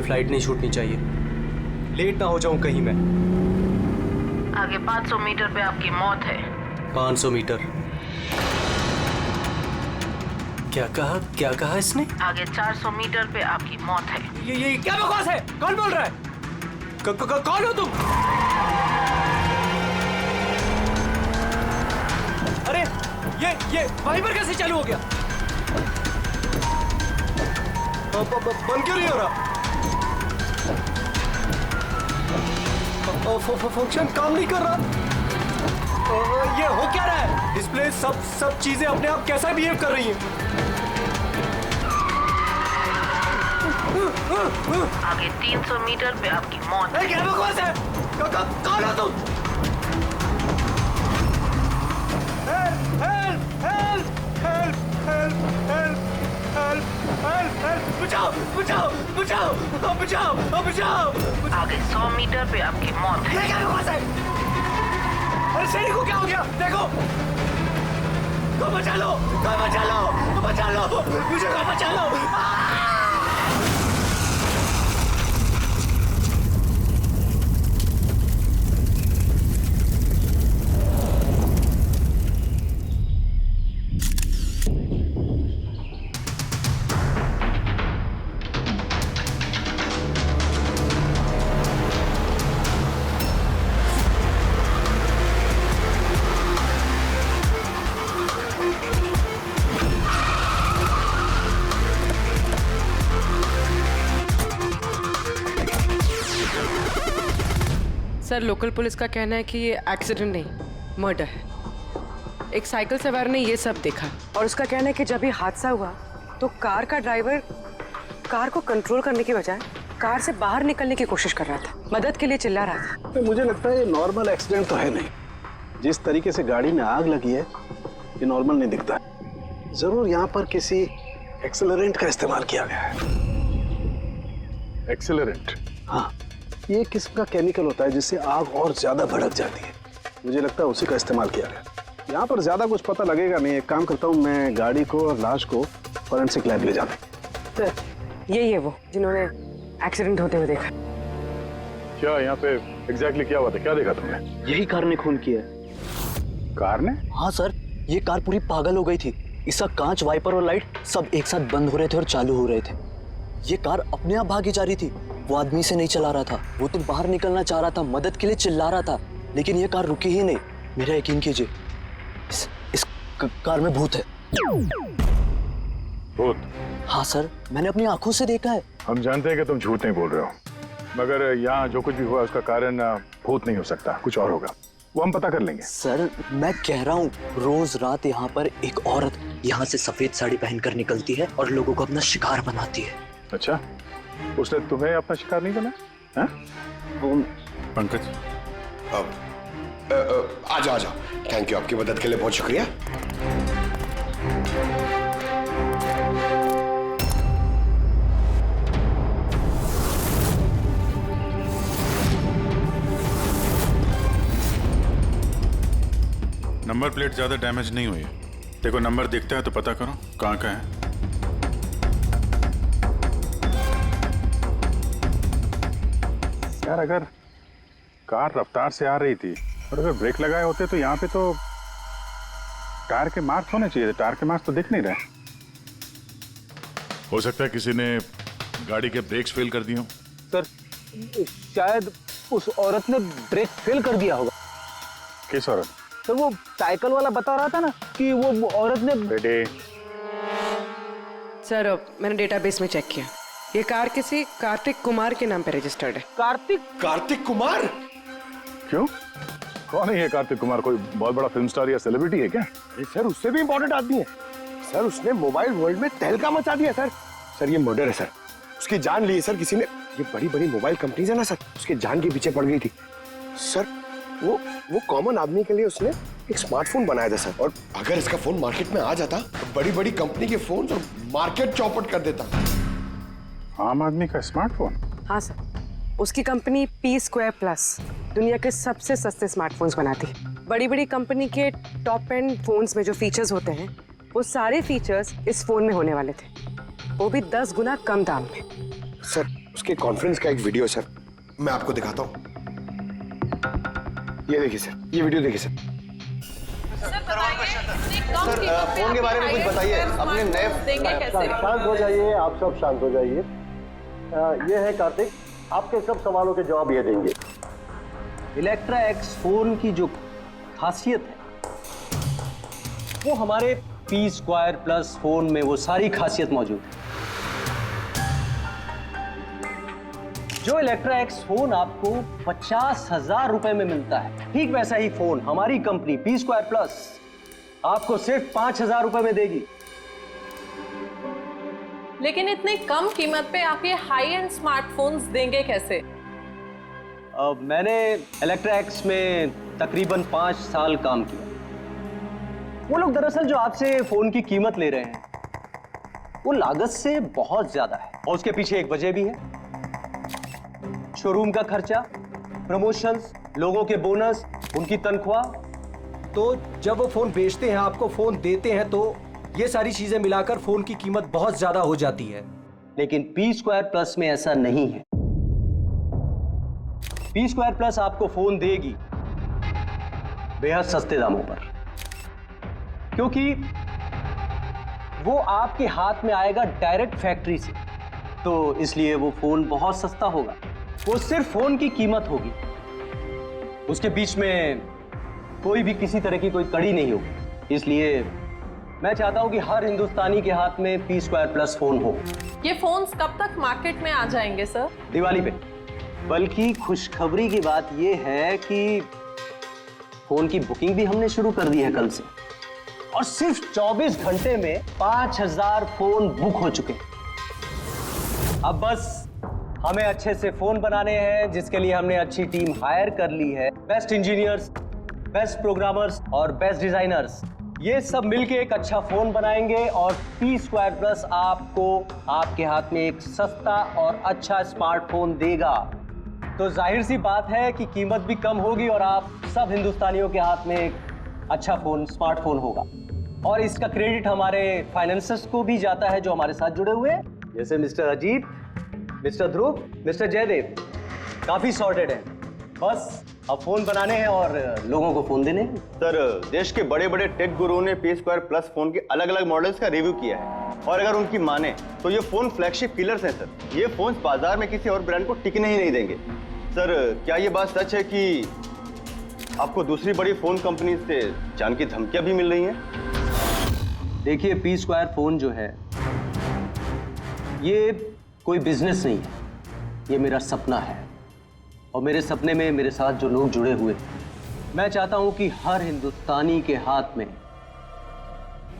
ये फ्लाइट नहीं छूटनी चाहिए। लेट ना हो जाऊं कहीं मैं। आगे 500 मीटर पे आपकी मौत है। 500 मीटर? क्या कहा इसने? आगे 400 मीटर पे आपकी मौत है। ये क्या बकवास है? कौन बोल रहा है? कौन हो तुम? अरे ये वाइपर कैसे चालू हो गया? बंद क्यों नहीं हो रहा? फंक्शन काम नहीं कर रहा। ये हो क्या रहा है? डिस्प्ले सब चीजें अपने आप कैसा बिहेव कर रही हैं? आगे 300 मीटर पे आपकी मौत है। क्या बकवास है? कौन हो तुम? बचाओ! आगे 100 मीटर पे आपकी मौत है। क्या बकवास है? अरे शेरी को क्या हो गया? देखो, बचा लो, मुझे बचा लो। सर, लोकल पुलिस का कहना है कि ये एक्सीडेंट नहीं, मर्डर है। एक साइकिल सवार ने ये सब देखा और उसका कहना है कि जब ये हादसा हुआ तो कार का ड्राइवर कार को कंट्रोल करने की बजाय कार से बाहर निकलने की कोशिश कर रहा था, मदद के लिए चिल्ला रहा था। तो मुझे लगता है ये नॉर्मल एक्सीडेंट तो है नहीं। जिस तरीके से गाड़ी में आग लगी है ये नॉर्मल नहीं दिखता है। जरूर यहाँ पर किसी एक्सेलरेंट का इस्तेमाल किया गया है। एक्सेलरेंट? हाँ, ये किस्म का केमिकल होता है जिससे आग और ज्यादा भड़क जाती है। मुझे लगता है उसी का इस्तेमाल किया गया। यहाँ पर ज्यादा कुछ पता लगेगा नहीं। एक काम करता हूँ, मैं गाड़ी को और लाश को फोरेंसिक लैब ले जाता हूँ। सर, ये वो जिन्होंने एक्सीडेंट होते हुए देखा। क्या यहाँ पे एग्जैक्टली क्या हुआ था? क्या देखा तुमने? यही कार ने खून किया। कार ने? हाँ सर, ये कार पूरी पागल हो गई थी। इसका कांच, वाइपर और लाइट सब एक साथ बंद हो रहे थे और चालू हो रहे थे। ये कार अपने आप भागी जा रही थी। वो आदमी से नहीं चला रहा था, वो तो बाहर निकलना चाह रहा था, मदद के लिए चिल्ला रहा था, लेकिन ये कार रुकी ही नहीं। मेरा यकीन कीजिए, इस कार में भूत है। भूत? हाँ सर, मैंने अपनी आंखों से देखा है। हम जानते हैं कि तुम झूठ नहीं बोल रहे हो, मगर यहाँ जो कुछ भी हुआ उसका कारण भूत नहीं हो सकता, कुछ और होगा। वो हम पता कर लेंगे। सर, मैं कह रहा हूँ, रोज रात यहाँ पर एक औरत यहाँ से सफेद साड़ी पहनकर निकलती है और लोगों को अपना शिकार बनाती है। अच्छा, उसने तुम्हें अपना शिकार नहीं बना? पंकज, आजा। थैंक यू, आपकी मदद के लिए बहुत शुक्रिया। नंबर प्लेट ज्यादा डैमेज नहीं हुई है। देखो, नंबर दिखता है तो पता करो कहाँ का है। यार, अगर कार रफ्तार से आ रही थी और अगर ब्रेक लगाए होते तो यहाँ पे तो टायर के मार्क्स होने चाहिए थे। टायर के मार्क्स तो दिख नहीं रहे। हो सकता है किसी ने गाड़ी के ब्रेक्स फेल कर दिए हो। सर, शायद उस औरत ने ब्रेक फेल कर दिया होगा। किस औरत? सर, वो साइकिल वाला बता रहा था ना कि वो औरत ने। बेटे, सर, मैंने डेटाबेस में चेक किया, ये कार किसी कार्तिक कुमार के नाम पे रजिस्टर्ड है। कार्तिक कुमार? क्यों? कौन है ये कार्तिक कुमार? कोई बहुत बड़ा फिल्म स्टार या सेलिब्रिटी है क्या? सर, उससे भी इम्पोर्टेंट आदमी है सर। उसने मोबाइल वर्ल्ड में तहलका मचा दिया सर। ये मर्डर है सर। उसकी जान ली है सर किसी ने। ये बड़ी मोबाइल कंपनीज है ना सर, उसके जान के पीछे पड़ गई थी सर। वो कॉमन आदमी के लिए उसने एक स्मार्टफोन बनाया था सर। और अगर इसका फोन मार्केट में आ जाता तो बड़ी कंपनी के फोन और मार्केट चौपट कर देता। आम आदमी का स्मार्टफोन? हाँ सर, उसकी कंपनी P2+ दुनिया के सबसे सस्ते स्मार्टफोन्स बनाती है। बड़ी कंपनी के टॉप एंड फोन्स में जो फीचर्स होते हैं वो सारे फीचर्स इस फोन में होने वाले थे, वो भी 10 गुना कम दाम में। सर, उसके कॉन्फ्रेंस का एक वीडियो सर, मैं आपको दिखाता हूँ। ये देखिए सर, ये वीडियो देखिए सर। सर फोन के बारे में कुछ बताइए, अपने नए देंगे कैसे? शांत हो जाइए, आप सब शांत हो जाइए। ये है कार्तिक, आपके सब सवालों के जवाब ये देंगे। इलेक्ट्रा एक्स फोन की जो खासियत है वो हमारे P स्क्वायर प्लस फोन में वो सारी खासियत मौजूद है। जो इलेक्ट्रा एक्स फोन आपको 50,000 रुपए में मिलता है, ठीक वैसा ही फोन हमारी कंपनी P स्क्वायर प्लस आपको सिर्फ 5,000 रुपए में देगी। लेकिन इतनी कम कीमत पे आप ये हाई एंड स्मार्टफोन्स देंगे कैसे? मैंने इलेक्ट्रा एक्स में तकरीबन 5 साल काम किया। वो लोग दरअसल जो आपसे फोन की कीमत ले रहे हैं वो लागत से बहुत ज्यादा है, और उसके पीछे एक वजह भी है। शोरूम का खर्चा, प्रमोशंस, लोगों के बोनस, उनकी तनख्वाह। तो जब वो फोन बेचते हैं, आपको फोन देते हैं, तो ये सारी चीजें मिलाकर फोन की कीमत बहुत ज्यादा हो जाती है। लेकिन P स्क्वायर प्लस में ऐसा नहीं है। P स्क्वायर प्लस आपको फोन देगी बेहद सस्ते दामों पर, क्योंकि वो आपके हाथ में आएगा डायरेक्ट फैक्ट्री से, तो इसलिए वो फोन बहुत सस्ता होगा। वो सिर्फ फोन की कीमत होगी, उसके बीच में कोई भी किसी तरह की कोई कड़ी नहीं होगी। इसलिए मैं चाहता हूं कि हर हिंदुस्तानी के हाथ में P स्क्वायर प्लस फोन हो। ये फोन्स कब तक मार्केट में आ जाएंगे सर? दिवाली पे। बल्कि खुशखबरी की बात ये है कि फोन की बुकिंग भी हमने शुरू कर दी है कल से, और सिर्फ 24 घंटे में 5,000 फोन बुक हो चुके हैं। अब बस हमें अच्छे से फोन बनाने हैं, जिसके लिए हमने अच्छी टीम हायर कर ली है। बेस्ट इंजीनियर्स, बेस्ट प्रोग्रामर्स और बेस्ट डिजाइनर्स, ये सब मिलके एक अच्छा फोन बनाएंगे, और P स्क्वायर प्लस आपको आपके हाथ में एक सस्ता और अच्छा स्मार्टफोन देगा। तो जाहिर सी बात है कि कीमत भी कम होगी और आप सब हिंदुस्तानियों के हाथ में एक अच्छा फोन, स्मार्टफोन होगा। और इसका क्रेडिट हमारे फाइनेंसर्स को भी जाता है जो हमारे साथ जुड़े हुए हैं, जैसे मिस्टर अजीत, मिस्टर ध्रुव, मिस्टर जयदेव। काफी सॉर्टेड है, बस अब फोन बनाने हैं और लोगों को फोन देने हैं। सर देश के बड़े बड़े टेक गुरुओं ने P स्क्वायर प्लस फोन के अलग अलग मॉडल्स का रिव्यू किया है, और अगर उनकी माने तो ये फोन फ्लैगशिप किलर्स हैं सर। ये फोन बाजार में किसी और ब्रांड को टिकने ही नहीं देंगे। सर क्या ये बात सच है कि आपको दूसरी बड़ी फोन कंपनी से जान की धमकियां भी मिल रही हैं? देखिए, P स्क्वायर फोन जो है ये कोई बिजनेस नहीं है, ये मेरा सपना है, और मेरे सपने में मेरे साथ जो लोग जुड़े हुए हैं, मैं चाहता हूं कि हर हिंदुस्तानी के हाथ में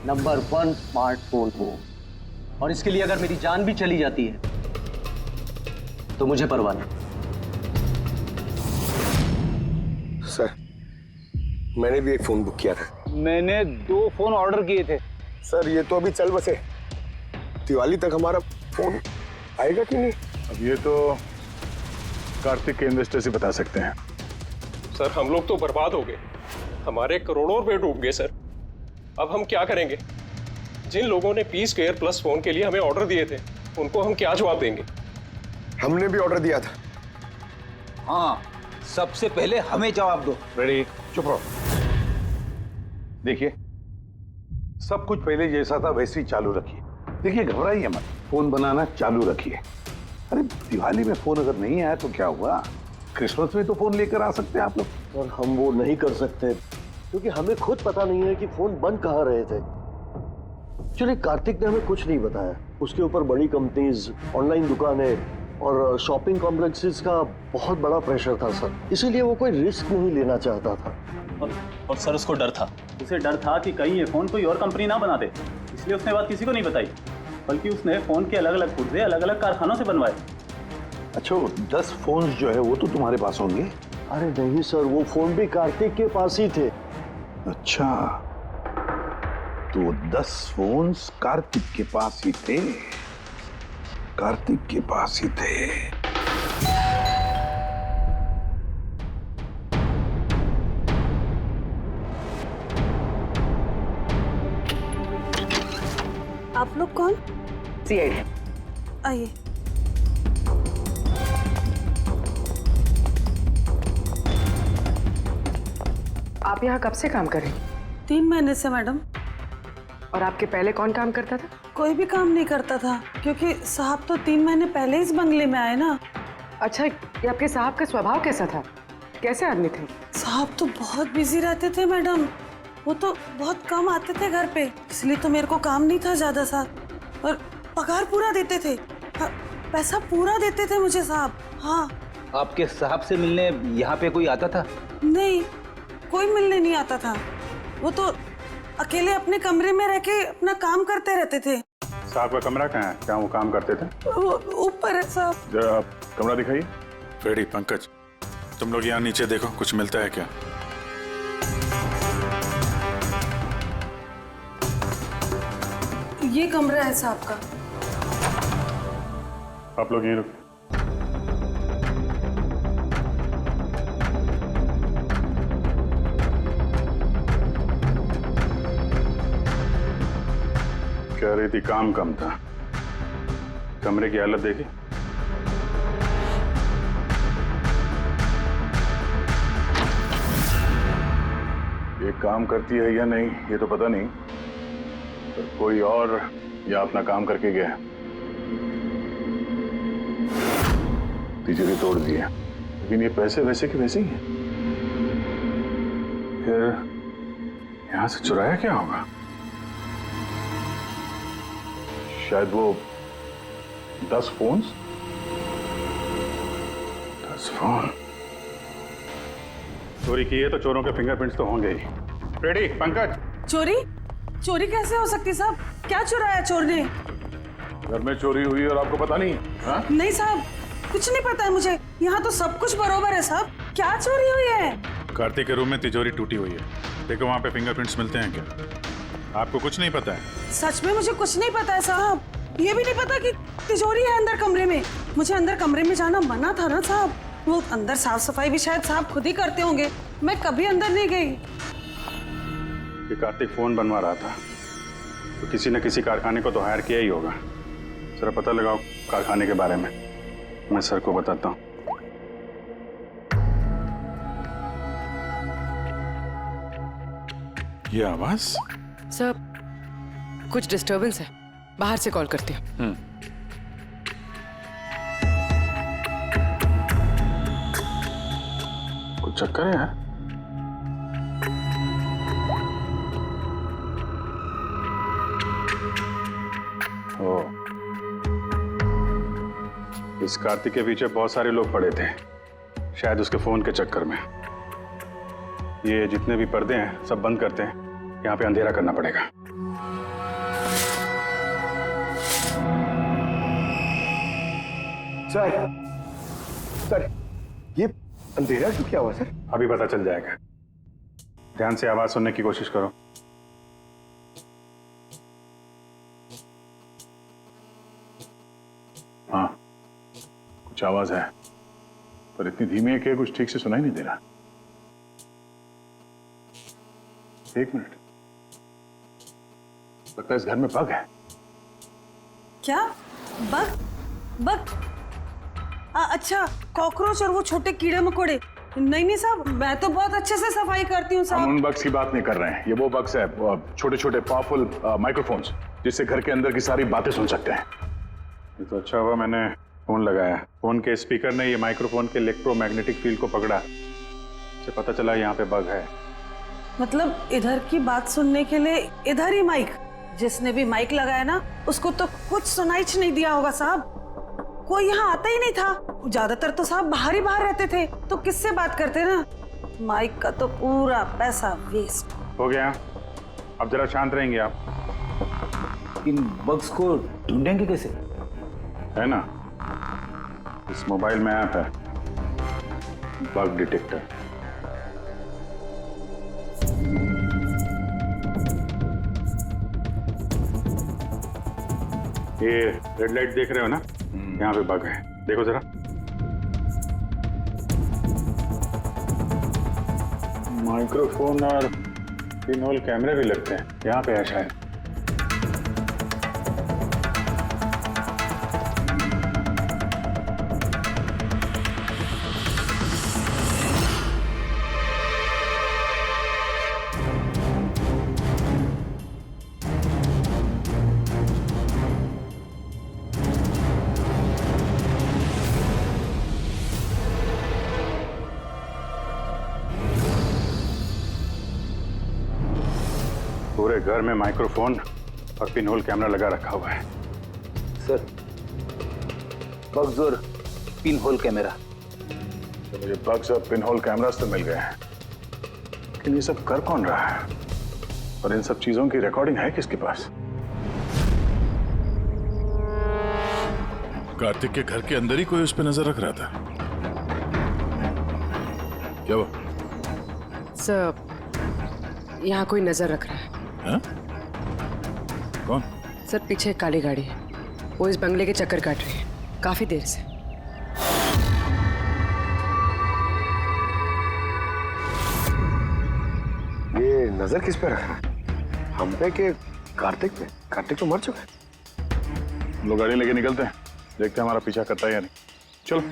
नंबर 1 स्मार्टफोन हो, और इसके लिए अगर मेरी जान भी चली जाती है तो मुझे परवाह नहीं। सर मैंने भी एक फोन बुक किया था। मैंने 2 फोन ऑर्डर किए थे। सर ये तो अभी चल बसे, दिवाली तक हमारा फोन आएगा कि नहीं? अब ये तो कार्तिक के इन्वेस्टर से बता सकते हैं। सर हम लोग तो बर्बाद हो गए, हमारे करोड़ों रुपए डूब गए सर। अब हम क्या करेंगे? जिन लोगों ने P स्क्वायर प्लस फोन के लिए हमें ऑर्डर दिए थे, उनको हम क्या जवाब देंगे? हमने भी ऑर्डर दिया था। हाँ, सबसे पहले हमें जवाब दो। रेडी, चुप रहो। देखिए, सब कुछ पहले जैसा था वैसे ही चालू रखिए। देखिए, घबराइए मत, फोन बनाना चालू रखिए। अरे दिवाली में फोन अगर नहीं आया तो क्या हुआ, क्रिसमस में तो फोन लेकर आ सकते हैं आप लोग। और हम वो नहीं कर सकते क्योंकि हमें खुद पता नहीं है कि फोन बन कहाँ रहे थे। चलिए, कार्तिक ने हमें कुछ नहीं बताया। उसके ऊपर बड़ी कंपनीज, ऑनलाइन दुकानें और शॉपिंग कॉम्प्लेक्सेस का बहुत बड़ा प्रेशर था सर, इसीलिए वो कोई रिस्क नहीं लेना चाहता था। और सर उसको डर था, उसे डर था कि कहीं ये फोन कोई और कंपनी ना बना दे, इसलिए उसने बात किसी को नहीं बताई, बल्कि उसने फोन के अलग अलग पुर्जे अलग अलग कारखानों से बनवाए। अच्छा, 10 फोन जो है वो तो तुम्हारे पास होंगे? अरे नहीं सर, वो फोन भी कार्तिक के पास ही थे। अच्छा, तो 10 फोन कार्तिक के पास ही थे। कार्तिक के पास ही थे। आप लोग कौन? CID। आइए। आप यहाँ कब से काम कर रही? 3 महीने से मैडम। और आपके पहले कौन काम करता था? कोई भी काम नहीं करता था, क्योंकि साहब तो 3 महीने पहले इस बंगले में आए ना। अच्छा, ये आपके साहब का स्वभाव कैसा था? कैसे आदमी थे? साहब तो बहुत बिजी रहते थे मैडम। वो तो बहुत कम आते थे घर पे, इसलिए तो मेरे को काम नहीं था ज्यादा सा। और पगार पूरा देते थे, पैसा पूरा देते थे मुझे साहब। हाँ। आपके साहब से मिलने यहाँ पे कोई आता था? नहीं, कोई मिलने नहीं आता था। वो तो अकेले अपने कमरे में रह के अपना काम करते रहते थे। साहब का कमरा कहाँ है? क्या वो काम करते थे? वो ऊपर है साहब। जरा आप कमरा दिखाइए। फ्रेडी, पंकज, तुम लोग यहाँ नीचे देखो, कुछ मिलता है क्या? ये कमरा है साहब का। आप लोग यहीं रुको। कह रही थी काम कम था, कमरे की हालत देखी? ये काम करती है या नहीं ये तो पता नहीं, पर कोई और या अपना काम करके गया। तिजोरी तोड़ दी है, लेकिन ये पैसे वैसे के वैसे ही हैं। फिर यहां से चुराया क्या होगा? शायद वो 10 फोन। चोरी की है तो चोरों के फिंगरप्रिंट्स तो होंगे ही। रेडी पंकज? चोरी? चोरी कैसे हो सकती साहब? क्या चुराया चोर ने? घर में चोरी हुई और आपको पता नहीं? हाँ? नहीं साहब, कुछ नहीं पता है मुझे। यहाँ तो सब कुछ बरोबर है साहब। क्या चोरी हुई है? कार्तिक के रूम में तिजोरी टूटी हुई है, देखो वहाँ पे फिंगरप्रिंट्स मिलते हैं क्या? आपको कुछ नहीं पता है? सच में मुझे कुछ नहीं पता है साहब। ये भी नहीं पता कि तिजोरी है अंदर कमरे में। मुझे अंदर कमरे में जाना मना था ना साहब। वो अंदर साफ सफाई भी शायद साहब खुद ही करते होंगे, मैं कभी अंदर नहीं गई। ये कार्तिक फोन बनवा रहा था, तो किसी न किसी कारखाने को तो हायर किया ही होगा। जरा पता लगाओ कारखाने के बारे में, मैं सर को बताता हूँ। ये आवाज? सर, कुछ डिस्टरबेंस है, बाहर से कॉल करती हूँ। कुछ चक्कर है यार? इस कार्तिक के पीछे बहुत सारे लोग पड़े थे, शायद उसके फोन के चक्कर में। ये जितने भी पर्दे हैं सब बंद करते हैं, यहाँ पे अंधेरा करना पड़ेगा। सर, ये अंधेरा क्यों क्या हुआ सर? अभी पता चल जाएगा, ध्यान से आवाज सुनने की कोशिश करो। हाँ, कुछ आवाज है, पर इतनी धीमी है कि कुछ ठीक से सुनाई नहीं दे रहा। एक मिनट, लगता है इस घर में बग है। क्या बग? बग? अच्छा, कॉकरोच और वो छोटे कीड़े मकोड़े। नहीं साहब, मैं तो बहुत अच्छे से सफाई करती हूँ साहब। हम उन बग्स की बात नहीं कर रहे हैं, ये वो बग्स है, छोटे छोटे पावरफुल माइक्रोफोन्स, जिससे घर के अंदर की सारी बातें सुन सकते हैं। ये तो अच्छा हुआ मैंने फोन लगाया। फोन के स्पीकर ने ये माइक्रोफोन के इलेक्ट्रोमैग्नेटिक फील्ड को पकड़ा, इससे पता चला यहाँ पे बग है। मतलब इधर की बात सुनने के लिए इधर ही माइक? जिसने भी माइक लगाया ना, उसको तो कुछ सुनाई नहीं दिया होगा साहब। कोई यहाँ आता ही नहीं था, ज्यादातर तो साहब बाहर ही बाहर रहते थे, तो किससे बात करते ना। माइक का तो पूरा पैसा वेस्ट हो गया। अब जरा शांत रहेंगे आप। इन बग्स को ढूंढेंगे कैसे? है ना, इस मोबाइल में ऐप है बग डिटेक्टर। ये रेड लाइट देख रहे हो ना, यहाँ पे बग है, देखो जरा। माइक्रोफोन और पिनहोल कैमरे भी लगते हैं, यहाँ पे है शायद। पूरे घर में माइक्रोफोन और पिन होल कैमरा लगा रखा हुआ है। सर, बग्स और पिन होल कैमरा। तो मुझे बग्स और पिन होल कैमरास तो मिल गए हैं, लेकिन ये सब कर कौन रहा है और इन सब चीजों की रिकॉर्डिंग है किसके पास? कार्तिक के घर के अंदर ही कोई उस पर नजर रख रहा था। क्या वो? सर, यहाँ कोई नजर रख रहा है। हाँ? कौन? सर, पीछे एक काली गाड़ी है, वो इस बंगले के चक्कर काट रही है काफी देर से। ये नजर किस पे रख रहा है? हम पे कि कार्तिक पे? कार्तिक तो मर चुका है। हम लोग गाड़ी लेके निकलते हैं, देखते हैं हमारा पीछा करता है या नहीं। चलो।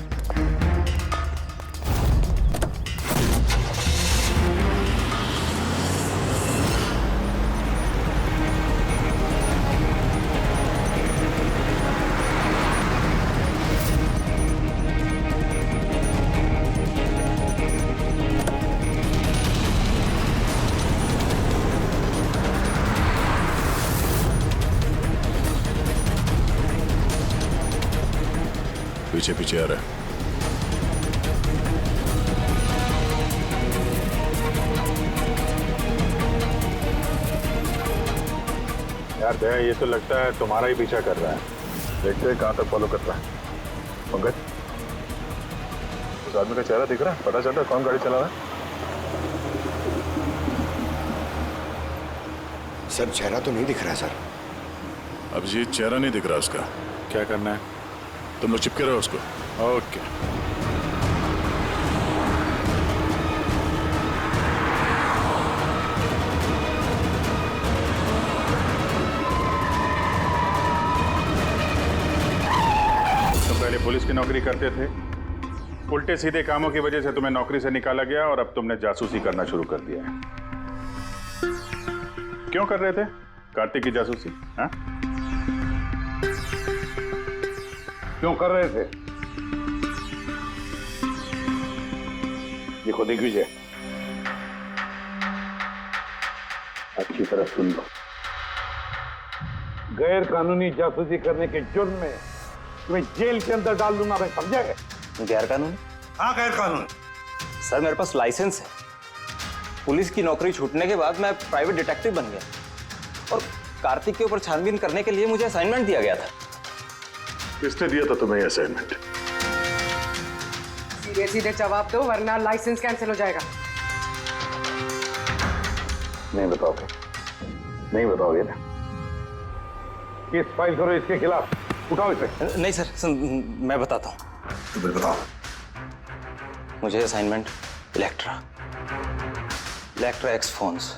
पीछे पीछे आ रहा है। यार दया, ये तो लगता है तुम्हारा ही पीछा कर रहा है। देखते हैं कहां तक फॉलो करता है। पंकज, उस आदमी का चेहरा दिख रहा है? पता चल रहा है कौन गाड़ी चला रहा है? सर, चेहरा तो नहीं दिख रहा है सर। अभिजीत, चेहरा नहीं दिख रहा उसका। क्या करना है? तुम लोग चिपके रहो उसको। ओके। तुम पहले पुलिस की नौकरी करते थे, उल्टे सीधे कामों की वजह से तुम्हें नौकरी से निकाला गया और अब तुमने जासूसी करना शुरू कर दिया है। क्यों कर रहे थे कार्तिक की जासूसी? हाँ? क्यों कर रहे थे? देखो दिग्विजय, अच्छी तरह सुन लो। गैर कानूनी जासूसी करने के जुर्म में तुम्हें जेल के अंदर डाल दूंगा मैं, समझा गए? गैर कानूनी? हाँ, गैर कानूनी। सर, मेरे पास लाइसेंस है। पुलिस की नौकरी छूटने के बाद मैं प्राइवेट डिटेक्टिव बन गया और कार्तिक के ऊपर छानबीन करने के लिए मुझे असाइनमेंट दिया गया था। किसने दिया था तुम्हें असाइनमेंट? सीधे सीधे जवाब दो वरना लाइसेंस कैंसिल हो जाएगा। नहीं बताओगे? नहीं बताओगे ना? केस फाइल करो इसके खिलाफ, उठाओ इसे। नहीं सर, मैं बताता हूँ। तो फिर बताओ। मुझे असाइनमेंट इलेक्ट्रा एक्स फोन्स,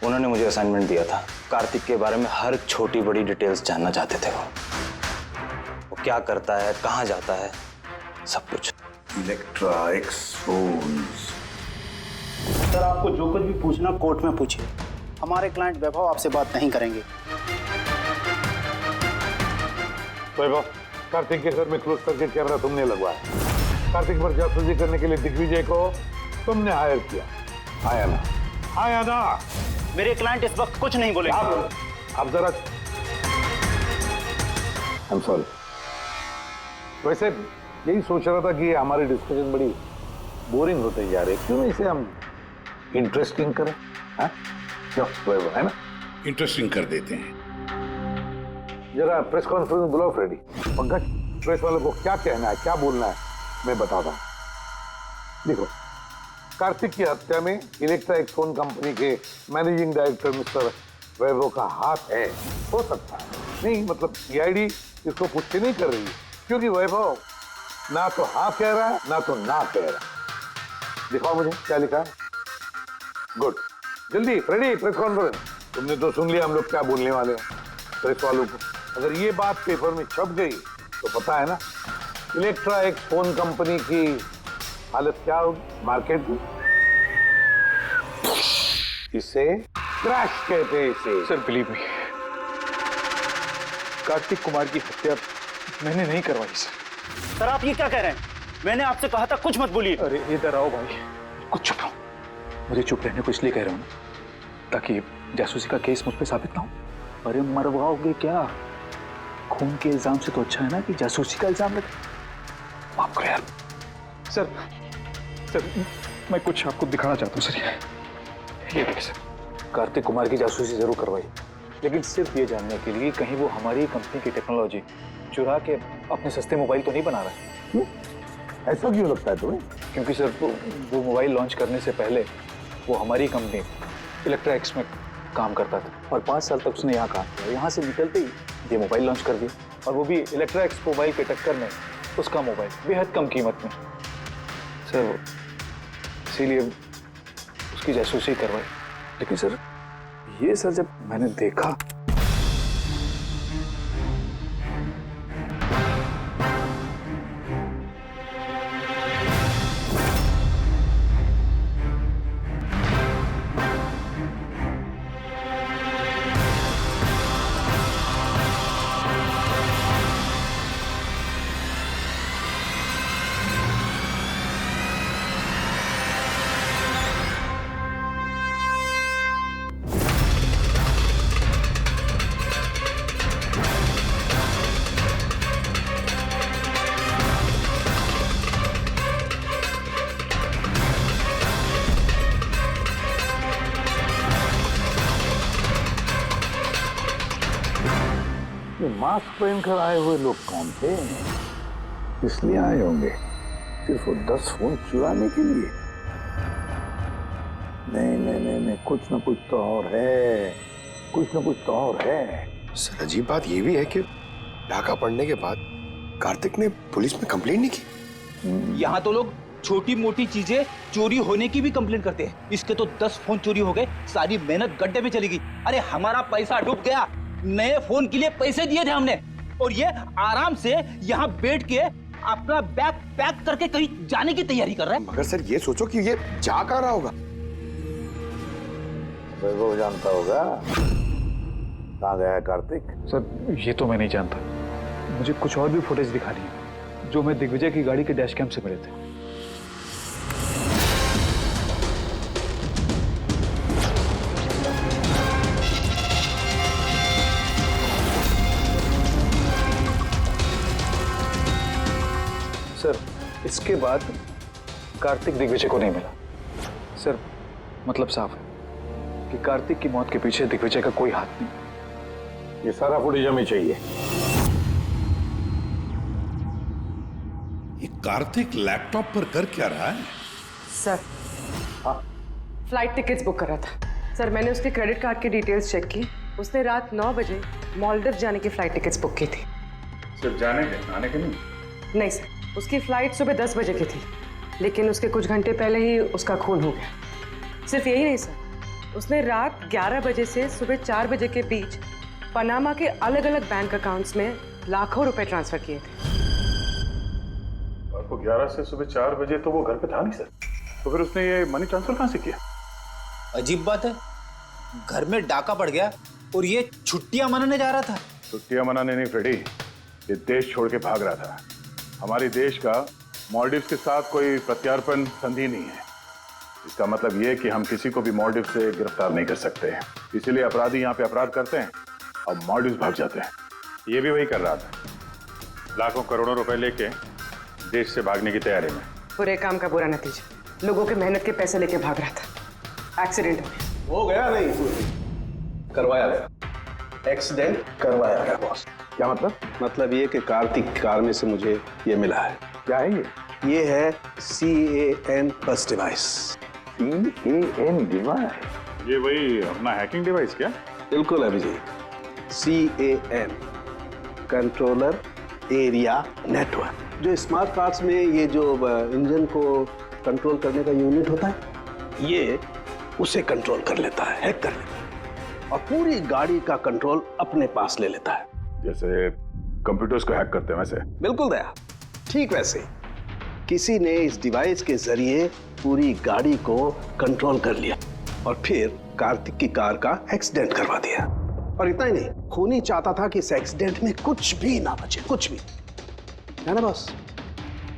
उन्होंने मुझे असाइनमेंट दिया था। कार्तिक के बारे में हर छोटी बड़ी डिटेल्स जानना चाहते थे। वो क्या करता है, कहाँ जाता है, सब कुछ। Electra x phones. सर, आपको जो कुछ भी पूछना कोर्ट में पूछिए। हमारे क्लाइंट वैभव आपसे बात नहीं करेंगे। वैभव, कार्तिक के घर में क्लोज सर्किट कैमरा तुमने लगवाया। कार्तिक पर जासूसी करने के लिए दिग्विजय को तुमने हायर किया, आया ना? आया ना? मेरे क्लाइंट इस वक्त कुछ नहीं बोले। आप जरा, I'm sorry। वैसे यही सोच रहा था कि हमारी डिस्कशन बड़ी बोरिंग होते जा रही है, क्यों इसे हम इंटरेस्टिंग करें? हाँ, क्यों वैभव, है ना? इंटरेस्टिंग कर देते हैं। जरा प्रेस कॉन्फ्रेंस बुलाओ फ्रेडी। पंकज, प्रेस वालों को क्या कहना है, क्या बोलना है, मैं बताता हूँ। देखो, कार्तिक की हत्या में इलेक्ट्रा एक्स फोन कंपनी के मैनेजिंग डायरेक्टर मिस्टर वैभव का हाथ है, हो सकता है। नहीं मतलब सीआईडी इसको पुष्टि नहीं कर रही है, क्योंकि वैभव ना तो हाँ कह रहा है ना तो ना कह रहा है। दिखाओ मुझे क्या लिखा है। गुड, जल्दी फ्रेडी, प्रेस कॉन्फ्रेंस। तुमने तो सुन लिया हम लोग क्या बोलने वाले हैं। प्रेस वालों को अगर ये बात पेपर में छप गई तो पता है ना इलेक्ट्रा एक्स फोन कंपनी की हालत क्या होगी मार्केट में। इसे क्रैश कहते हैं इसे। Sir believe me, Kartik Kumar की हत्या मैंने नहीं करवाई सर। सर, आप ये क्या कह रहे हैं? मैंने आपसे कहा था कुछ मत बोलिए। अरे इधर आओ भाई, कुछ चुप रहो। मुझे चुप रहने को इसलिए कह रहा हूँ ना ताकि जासूसी का केस मुझ पे साबित ना हो। अरे मरवाओगे क्या? खून के इल्जाम से तो अच्छा है ना कि जासूसी का इल्जाम लगे। माफ करो यार। सर मैं कुछ आपको दिखाना चाहता हूँ सर। ये देखिए सर, कार्तिक कुमार की जासूसी जरूर करवाई, लेकिन सिर्फ ये जानने के लिए कहीं वो हमारी कंपनी की टेक्नोलॉजी चुरा के अपने सस्ते मोबाइल तो नहीं बना रहा है। ऐसा क्यों लगता है तुम्हें? क्योंकि सर वो मोबाइल लॉन्च करने से पहले वो हमारी कंपनी इलेक्ट्रा एक्स में काम करता था और 5 साल तक उसने यहाँ काम किया। यहाँ से निकलते ही ये मोबाइल लॉन्च कर दिया, और वो भी इलेक्ट्रा एक्स मोबाइल के टक्कर में उसका मोबाइल बेहद कम कीमत में। सर इसीलिए उसकी जासूसी करवाई। लेकिन सर ये सर जब मैंने देखा मास्क पहनकर आए हुए लोग कौन थे? इसलिए आए होंगे सिर्फ वो 10 फोन चुराने के लिए? नहीं, कुछ ना कुछ तो और है, कुछ ना कुछ तो और है। सर अजीब बात ये भी है कि डाका पड़ने के बाद कार्तिक ने पुलिस में कंप्लेंट नहीं की। यहाँ तो लोग छोटी मोटी चीजें चोरी होने की भी कंप्लेंट करते हैं। इसके तो 10 फोन चोरी हो गए, सारी मेहनत गड्ढे में चली गई। अरे हमारा पैसा डूब गया, नए फोन के लिए पैसे दिए थे हमने, और ये आराम से यहाँ बैठ के अपना बैग पैक करके कहीं जाने की तैयारी कर रहा है। मगर सर ये सोचो कि ये जा कहाँ रहा होगा? वो जानता होगा कहाँ गया है कार्तिक। सर ये तो मैं नहीं जानता, मुझे कुछ और भी फुटेज दिखानी है जो मैं दिग्विजय की गाड़ी के डैश कैम से मिले थे। सर इसके बाद कार्तिक दिग्विजय को नहीं मिला। सर मतलब साफ है कि कार्तिक की मौत के पीछे दिग्विजय का कोई हाथ नहीं। ये सारा फुटेज हमें चाहिए। ये कार्तिक लैपटॉप पर कर क्या रहा है? सर फ्लाइट टिकट्स बुक कर रहा था। सर मैंने उसके क्रेडिट कार्ड की डिटेल्स चेक की, उसने रात 9 बजे मालदीव जाने की फ्लाइट टिकट्स बुक की थी। सिर्फ जाने के, आने के नहीं? नहीं सर, उसकी फ्लाइट सुबह 10 बजे की थी, लेकिन उसके कुछ घंटे पहले ही उसका खून हो गया। सिर्फ यही नहीं सर, उसने रात 11 बजे से सुबह 4 बजे के बीच पनामा के अलग अलग बैंक अकाउंट्स में लाखों रुपए ट्रांसफर किए थे। आपको 11 से सुबह 4 बजे तो वो घर पे था नहीं सर, तो फिर उसने ये मनी ट्रांसफर कहाँ से किया? अजीब बात है, घर में डाका पड़ गया और ये छुट्टियां मनाने जा रहा था। छुट्टियां मनाने नहीं फ्रेडी, ये देश छोड़ के भाग रहा था। हमारे देश का मालदीव्स के साथ कोई प्रत्यार्पण संधि नहीं है। इसका मतलब ये कि हम किसी को भी मालदीव से गिरफ्तार नहीं कर सकते हैं, इसीलिए अपराधी यहाँ पे अपराध करते हैं और मालदीव्स भाग जाते हैं। ये भी वही कर रहा था, लाखों करोड़ों रुपए लेके देश से भागने की तैयारी में। बुरे काम का बुरा नतीजा, लोगों के मेहनत के पैसे लेके भाग रहा था, एक्सीडेंट हो गया। नहीं करवाया गया, एक्सीडेंट करवाया गया बॉस। क्या मतलब? मतलब ये कि कार्तिक कार में से मुझे ये मिला है। क्या है ये? ये है CAN बस डिवाइस। CAN device? ये वही अपना हैकिंग डिवाइस क्या? बिल्कुल Abhijit, CAN controller area network. जो स्मार्ट कार्स में ये जो इंजन को कंट्रोल करने का यूनिट होता है, ये उसे कंट्रोल कर लेता है, हैक कर लेता है और पूरी गाड़ी का कंट्रोल अपने पास ले लेता है। जैसे कंप्यूटर्स को हैक करते हैं वैसे? बिल्कुल दया, ठीक वैसे। किसी ने इस डिवाइस के जरिए पूरी गाड़ी को कंट्रोल कर लिया और फिर कार्तिक की कार का एक्सीडेंट करवा दिया। और इतना ही नहीं, खूनी चाहता था कि इस एक्सीडेंट में कुछ भी ना बचे, कुछ भी, है ना बॉस?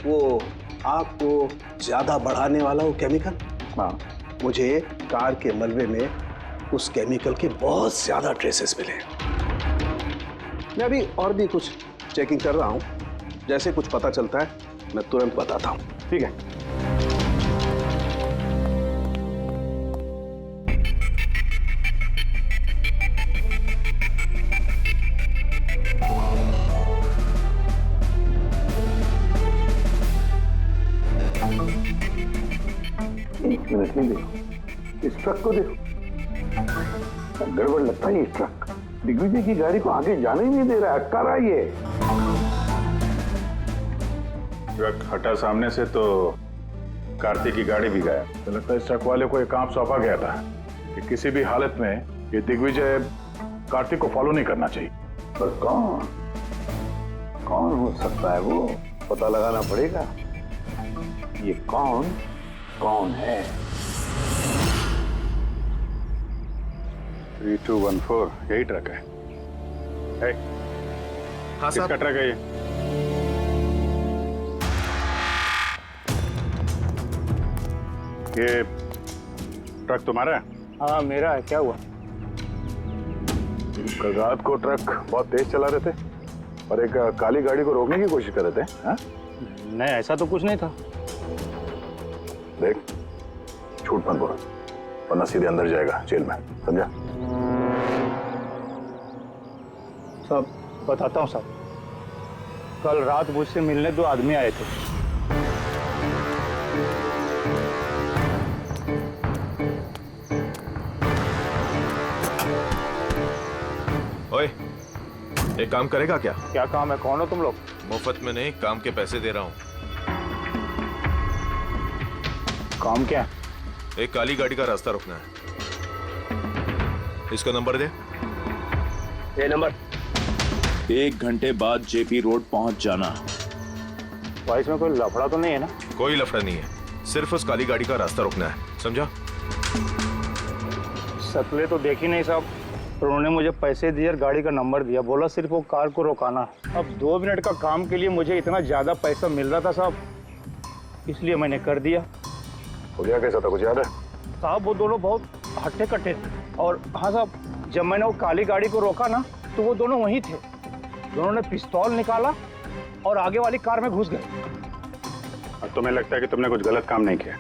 वो आग को ज्यादा बढ़ाने वाला वो केमिकल, हाँ, मुझे कार के मलबे में उस केमिकल के बहुत ज्यादा ट्रेसेस मिले। मैं अभी और भी कुछ चेकिंग कर रहा हूं, जैसे कुछ पता चलता है मैं तुरंत बताता हूं। ठीक है? एक मिनट ही देखो, इस ट्रक को देखो, गड़बड़ लगता है। ये ट्रक दिग्विजय की गाड़ी को आगे जाने ही नहीं दे रहा है, अटका रहा है ये। ट्रक हटा सामने से तो कार्तिक की गाड़ी भी गया। तो लगता है इस ट्रक वाले को एक काम सौंपा गया था कि किसी भी हालत में ये दिग्विजय कार्तिक को फॉलो नहीं करना चाहिए। पर कौन कौन हो सकता है वो पता लगाना पड़ेगा। ये कौन कौन है? 3214 यही ट्रक है। हाँ किसका ट्रक है ये? ये ट्रक तुम्हारा है? हाँ मेरा है। क्या हुआ? कल रात को ट्रक बहुत तेज चला रहे थे और एक काली गाड़ी को रोकने की कोशिश कर रहे थे। हाँ? नहीं ऐसा तो कुछ नहीं था। देख, झूठ मत बोल वरना सीधे अंदर जाएगा जेल में, समझा? साहब बताता हूँ साहब, कल रात मुझसे मिलने 2 आदमी आए थे। ओए, एक काम करेगा क्या? क्या काम है? कौन हो तुम लोग? मुफ्त में नहीं, काम के पैसे दे रहा हूँ। काम क्या? एक काली गाड़ी का रास्ता रोकना है। इसका नंबर दे। ये नंबर। 1 घंटे बाद जेपी रोड पहुंच जाना। भाई इसमें कोई लफड़ा तो नहीं है ना? कोई लफड़ा नहीं है, सिर्फ उस काली गाड़ी का रास्ता रोकना है, समझा? शक्लें तो देखी नहीं साहब, पर उन्होंने मुझे पैसे दिए और गाड़ी का नंबर दिया, बोला सिर्फ वो कार को रोकाना है। अब 2 मिनट का काम के लिए मुझे इतना ज्यादा पैसा मिल रहा था साहब, इसलिए मैंने कर दिया। हो गया कैसा था, कुछ याद है? साहब वो दोनों बहुत हट्टे कट्टे थे। और हाँ साहब, जब मैंने वो काली गाड़ी को रोका ना तो वो दोनों वहीं थे। दोनों ने पिस्तौल निकाला और आगे वाली कार में घुस गए। अब तुम्हें लगता है कि तुमने कुछ गलत काम नहीं किया?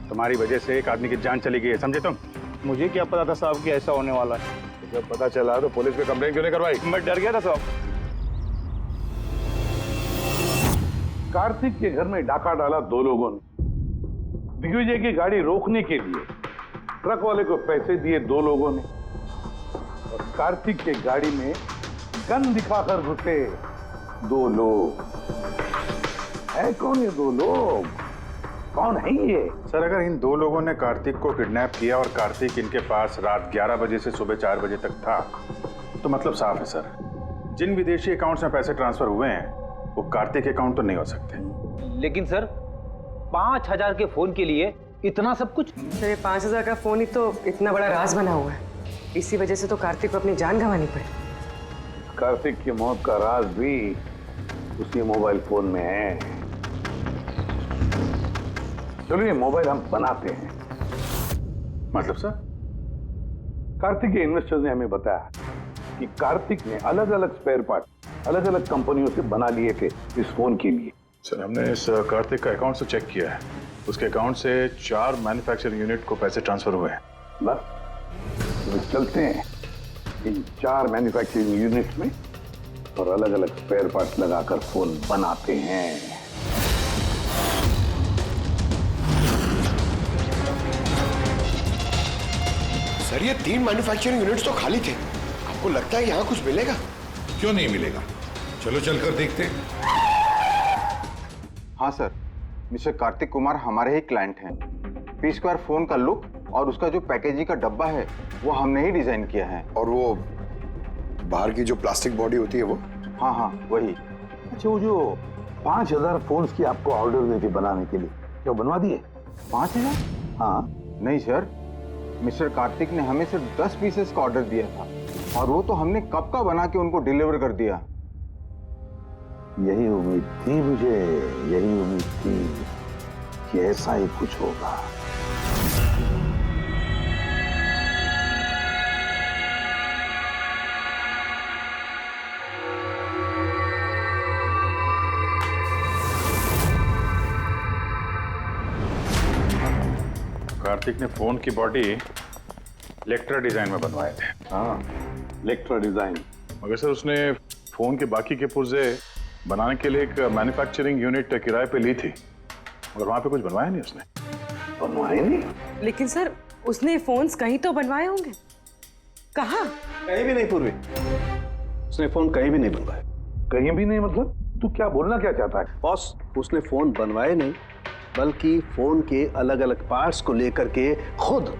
तुम्हारी वजह से एक आदमी की जान चली गई है, समझे तुम? मुझे क्या पता था साहब कि ऐसा होने वाला है। जब पता चला तो पुलिस पे कंप्लेंट क्यों नहीं करवाई? मैं डर गया था साहब। कार्तिक के घर में डाका डाला 2 लोगों ने। दिग्विजय की गाड़ी रोकने के लिए ट्रक वाले को पैसे दिए 2 लोगों ने, और कार्तिक के गाड़ी में गन दिखाकर घुसे 2 लोग। है कौन ये 2 लोग? कौन है ये? सर, अगर इन 2 लोगों ने कार्तिक को किडनैप किया और कार्तिक इनके पास रात 11 बजे से सुबह 4 बजे तक था, तो मतलब साफ है सर, जिन विदेशी अकाउंट्स में पैसे ट्रांसफर हुए हैं वो कार्तिक अकाउंट तो नहीं हो सकते। लेकिन सर 5000 के फोन के लिए इतना सब कुछ? सर ये 5000 का फोन ही तो इतना बड़ा राज बना हुआ है, इसी वजह से तो कार्तिक को अपनी जान गंवानी पड़ी। कार्तिक की मौत का राज भी उसी मोबाइल फोन में है। चलो ये मोबाइल हम बनाते हैं। मतलब सर? कार्तिक के इन्वेस्टर्स ने हमें बताया कि कार्तिक ने अलग अलग स्पेयर पार्ट अलग अलग कंपनियों से बना लिए थे इस फोन के लिए। सर, हमने इस कार्तिक का अकाउंट से चेक किया है, उसके अकाउंट से 4 मैन्युफैक्चरिंग यूनिट को पैसे ट्रांसफर हुए हैं। बस तो चलते हैं इन 4 मैन्युफैक्चरिंग यूनिट में और अलग अलग स्पेयर पार्ट लगाकर फोन बनाते हैं। सर ये 3 मैन्युफैक्चरिंग यूनिट्स तो खाली थे, आपको लगता है यहाँ कुछ मिलेगा? क्यों नहीं मिलेगा, चलो चलकर देखते हैं। हाँ सर, मिस्टर कार्तिक कुमार हमारे ही क्लाइंट हैं। पी स्क्वायर फोन का लुक और उसका जो पैकेजिंग का डब्बा है वो हमने ही डिजाइन किया है। और वो बाहर की जो प्लास्टिक बॉडी होती है वो? हाँ हाँ वही। अच्छा, वो जो 5000 फोन्स की आपको ऑर्डर दी थी बनाने के लिए, क्या बनवा दिए? 5000? हाँ। नहीं सर, मिस्टर कार्तिक ने हमें सिर्फ 10 पीसेस का ऑर्डर दिया था और वो तो हमने कब का बना के उनको डिलीवर कर दिया। यही उम्मीद थी मुझे, यही उम्मीद थी कि ऐसा ही कुछ होगा। कार्तिक ने फोन की बॉडी इलेक्ट्रा डिजाइन में बनवाए थे। हाँ, इलेक्ट्रा डिजाइन। मगर सर उसने फोन के बाकी के पुर्जे बनाने के लिए एक मैन्युफैक्चरिंग यूनिट किराए पे ली थी, मगर वहां पे कुछ बनवाया नहीं उसने। बनवाए नहीं? लेकिन सर उसने फोन्स कहीं तो बनवाए होंगे। कहाँ? कहीं भी नहीं पूर्वी, उसने फोन कहीं भी नहीं बनवाए। कहीं भी नहीं मतलब? तू क्या बोलना क्या चाहता है? बॉस, उसने फोन बनवाए नहीं, बल्कि फोन के अलग अलग पार्ट्स को लेकर के खुद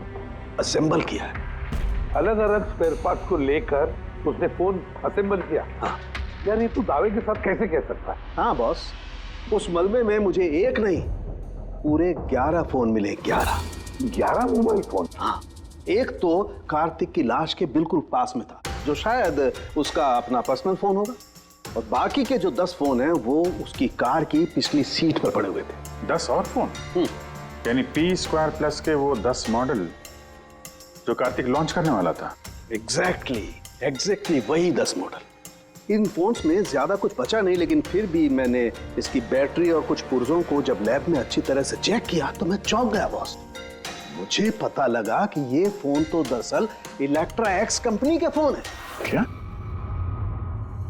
असेंबल किया है। अलग अलग स्पेयर पार्ट्स को लेकर उसने फोन असेंबल किया? हाँ। यार ये तू दावे के साथ कैसे कह सकता है? हाँ बॉस, उस मलबे में मुझे एक नहीं पूरे 11 फोन मिले। 11 मोबाइल फोन? हाँ, एक तो कार्तिक की लाश के बिल्कुल पास में था, जो शायद उसका अपना पर्सनल फोन होगा, और बाकी के जो 10 फोन हैं वो उसकी कार की पिछली सीट पर पड़े हुए थे। 10 और फोन? यानी P2+ के वो 10 मॉडल जो कार्तिक लॉन्च करने वाला था। एग्जैक्टली वही 10 मॉडल। इन फोन्स में ज्यादा कुछ बचा नहीं, लेकिन फिर भी मैंने इसकी बैटरी और कुछ पुर्जों को जब लैब में अच्छी तरह से चेक किया तो मैं चौंक गया बॉस। मुझे पता लगा कि ये फोन तो दरअसल इलेक्ट्रा एक्स कंपनी के फोन है। क्या?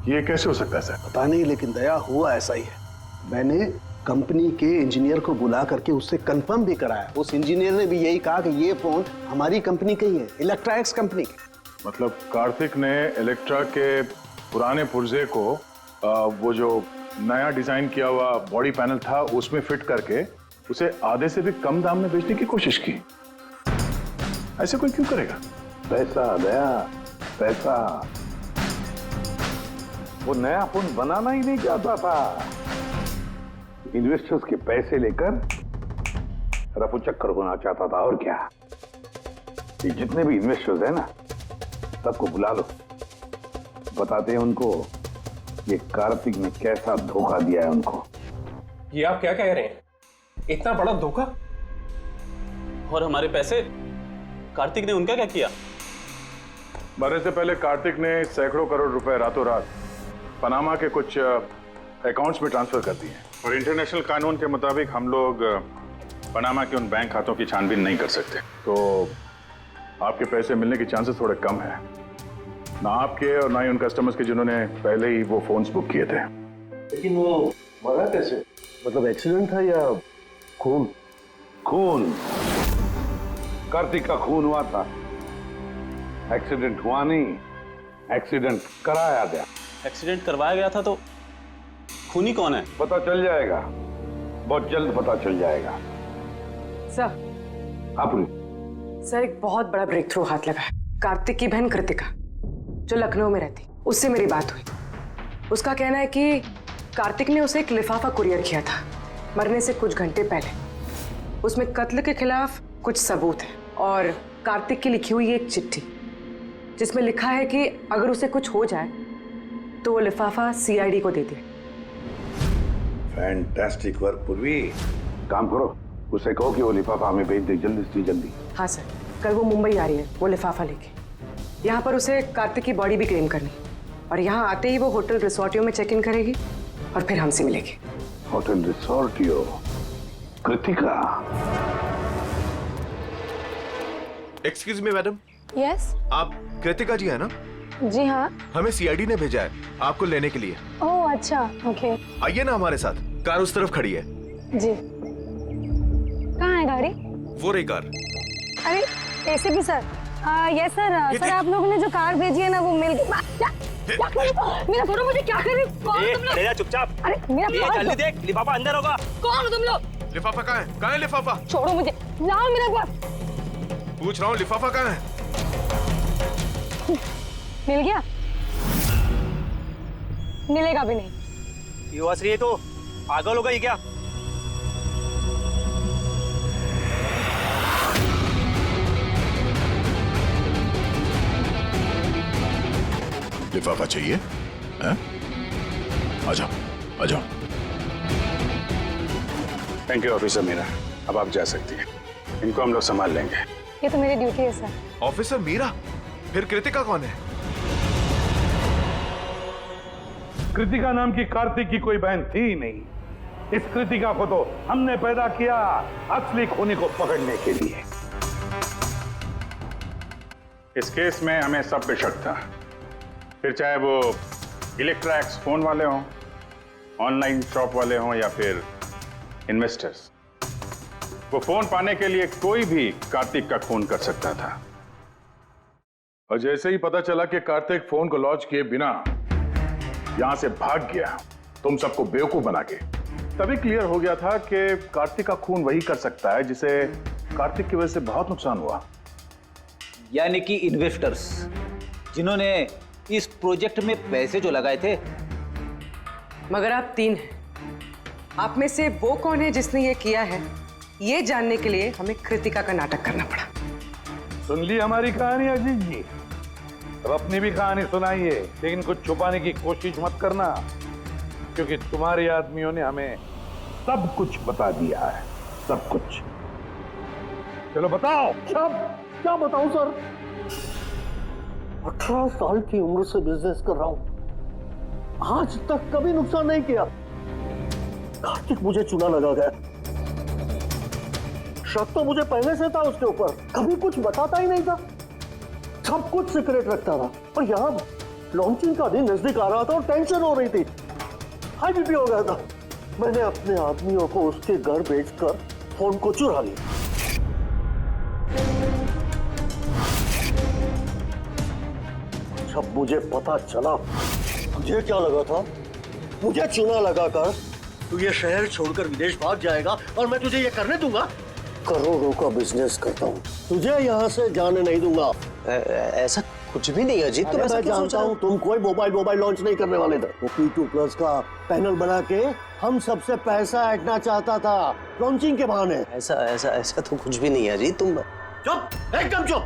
ये कैसे हो सकता है सर? पता नहीं, लेकिन दया हुआ ऐसा ही है। मैंने कंपनी के इंजीनियर को बुला करके उससे कंफर्म भी कराया। उस इंजीनियर ने भी यही कहा कि ये फोन हमारी कंपनी का ही है, इलेक्ट्रा एक्स कंपनी के। मतलब कार्तिक ने इलेक्ट्रा के पुराने पुर्जे को वो जो नया डिजाइन किया हुआ बॉडी पैनल था उसमें फिट करके उसे आधे से भी कम दाम में बेचने की कोशिश की। ऐसे कोई क्यों करेगा? पैसा दया, पैसा। वो नया फोन बनाना ही नहीं चाहता था, इन्वेस्टर्स के पैसे लेकर रफू चक्कर होना चाहता था। और क्या, ये जितने भी इन्वेस्टर्स हैं ना, सबको बुला लो, बताते हैं उनको ये कार्तिक ने कैसा धोखा दिया है उनको। ये आप क्या कह रहे हैं? इतना बड़ा धोखा? और हमारे पैसे कार्तिक ने उनका क्या किया? मरने से पहले कार्तिक ने सैकड़ों करोड़ रुपए रातों रात पनामा के कुछ अकाउंट्स में ट्रांसफर कर दिए, और इंटरनेशनल कानून के मुताबिक हम लोग पनामा के उन बैंक खातों की छानबीन नहीं कर सकते। तो आपके पैसे मिलने के चांसेस थोड़े कम है, ना आपके और ना ही उन कस्टमर्स के जिन्होंने पहले ही वो फोन्स बुक किए थे। लेकिन वो मरा कैसे? मतलब एक्सीडेंट था या खून? खून, कार्तिक का खून हुआ था। एक्सीडेंट हुआ नहीं, एक्सीडेंट कराया गया। एक्सीडेंट करवाया गया था तो खूनी कौन है? पता चल जाएगा, बहुत जल्द पता चल जाएगा। सर। आप सर, एक बहुत बड़ा ब्रेक थ्रू हाथ लगा है। कार्तिक की बहन कृतिका, जो लखनऊ में रहती, उससे मेरी बात हुई। उसका कहना है कि कार्तिक ने उसे एक लिफाफा कुरियर किया था मरने से कुछ घंटे पहले। उसमें कत्ल के खिलाफ कुछ सबूत है, और कार्तिक की लिखी हुई एक चिट्ठी जिसमें लिखा है कि अगर उसे कुछ हो जाए तो वो लिफाफा CID को दे दे। फैंटास्टिक वर्क पूर्वी। काम करो, उसे कहो कि वो लिफाफा हमें भेज दे जल्दी से जल्दी। हाँ सर, कल वो मुंबई आ रही है वो लिफाफा लेके। यहाँ पर उसे कार्तिक की बॉडी भी क्लेम करनी, और यहाँ आते ही वो होटल रिसोर्टियो में चेक इन करेगी और फिर हमसे मिलेगी। होटल रिसोर्टियो? Kritika? Excuse me madam. Yes. आप कृतिका जी है ना? जी हाँ। हमें CID ने भेजा है आपको लेने के लिए। ओह अच्छा, ओके। आइए ना हमारे साथ, कार उस तरफ खड़ी है। जी। कहाँ है गाड़ी? वो रही कार। अरे ACP sir. Yes sir. Sir आप लोगों ने जो कार भेजी है ना वो मिल गई। मेरा फोटो मुझे क्या कर रही हो तुम लोग? चुपचाप। अरे मेरा जल्दी देख, लिफाफा अंदर होगा। कौन हो तुम लोग? लिफाफा कहाँ है? कहाँ है लिफाफा? छोड़ो मुझे, लाओ मेरा पास। पूछ रहा हूँ लिफाफा कहाँ है? मिल गया? मिलेगा भी नहीं। ये हंस रही है तो पागल हो गई क्या? लिफाफा चाहिए? हैं? आ जाओ, आ जाओ। थैंक यू ऑफिसर मीरा, अब आप जा सकती हैं। इनको हम लोग संभाल लेंगे। ये तो मेरी ड्यूटी है सर। ऑफिसर मीरा? फिर कृतिका कौन है? कृतिका नाम की कार्तिक की कोई बहन थी ही नहीं। इस कृतिका को तो हमने पैदा किया असली खूनी को पकड़ने के लिए। इस केस में हमें सब पे शक था, फिर चाहे वो इलेक्ट्रैक्स फोन वाले हों, ऑनलाइन शॉप वाले हों या फिर इन्वेस्टर्स। वो फोन पाने के लिए कोई भी कार्तिक का खून कर सकता था। और जैसे ही पता चला कि कार्तिक फोन को लॉन्च किए बिना यहां से भाग गया, तुम सबको बेवकूफ बना के, तभी क्लियर हो गया था कि कार्तिक का खून वही कर सकता है जिसे कार्तिक की वजह से बहुत नुकसान हुआ। यानी कि इन्वेस्टर्स जिन्होंने इस प्रोजेक्ट में पैसे जो लगाए थे। मगर आप 3 हैं। आप में से वो कौन है जिसने ये किया है, ये जानने के लिए हमें कृतिका का नाटक करना पड़ा। सुन ली हमारी कहानी अजीत जी? अब अपनी भी कहानी सुनाइए, लेकिन कुछ छुपाने की कोशिश मत करना, क्योंकि तुम्हारे आदमियों ने हमें सब कुछ बता दिया है, सब कुछ। चलो बताओ। क्या बताऊं सर? 18 साल की उम्र से बिजनेस कर रहा हूं, आज तक कभी नुकसान नहीं किया। कार्तिक मुझे चुना लगा गया। शक तो मुझे पहले से था उसके ऊपर, कभी कुछ बताता ही नहीं था, सब कुछ सीक्रेट रखता था। और यहाँ लॉन्चिंग का दिन नजदीक आ रहा था और टेंशन हो रही थी, हाई बीपी हो गया था। मैंने अपने आदमियों को उसके घर भेजकर फोन को चुरा लिया। जब मुझे पता चला, मुझे क्या लगा था, मुझे चुना लगाकर तू ये शहर छोड़कर विदेश भाग जाएगा और मैं तुझे ये करने दूंगा। करोड़ों का बिजनेस करता हूँ, तुझे यहाँ से जाने नहीं दूंगा। ऐसा कुछ भी नहीं अजीत, तुम ऐसा क्यों सोच रहे हो? तुम कोई मोबाइल लॉन्च नहीं करने वाले थे। वो P2+ का पैनल बना के हम सबसे पैसा ऐंठना चाहता था लॉन्चिंग के बहाने। ऐसा तो कुछ भी नहीं है अजीत, तुम चुप, एकदम चुप।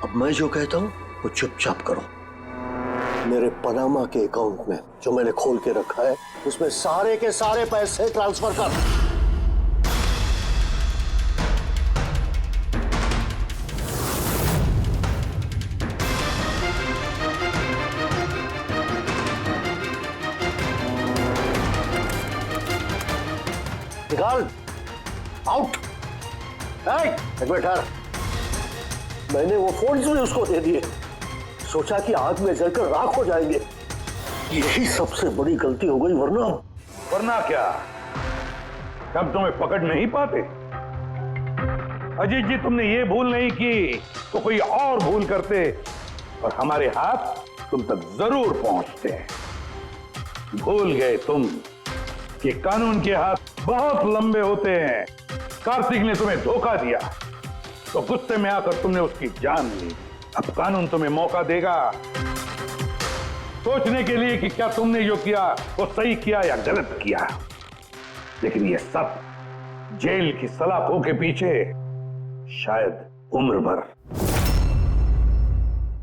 अब मैं जो कहता हूँ वो चुपचाप करो। मेरे पनामा के अकाउंट में जो मैंने खोल के रखा है, उसमें सारे के सारे पैसे ट्रांसफर कर। निकाल, आउट। एक मिनट ठहर। मैंने वो फोन भी उसको दे दिए, सोचा कि आग में जलकर राख हो जाएंगे। यही सबसे बड़ी गलती हो गई, वरना क्या, तब तुम्हें पकड़ नहीं पाते। अजीत जी, तुमने ये भूल नहीं की तो कोई और भूल करते और हमारे हाथ तुम तक जरूर पहुंचते। भूल गए तुम कि कानून के हाथ बहुत लंबे होते हैं। कार्तिक ने तुम्हें धोखा दिया तो गुस्से में आकर तुमने उसकी जान ली। अब कानून तुम्हें मौका देगा सोचने के लिए कि क्या तुमने जो किया वो सही किया या गलत किया। लेकिन ये सब जेल की सलाखों के पीछे शायद उम्र भर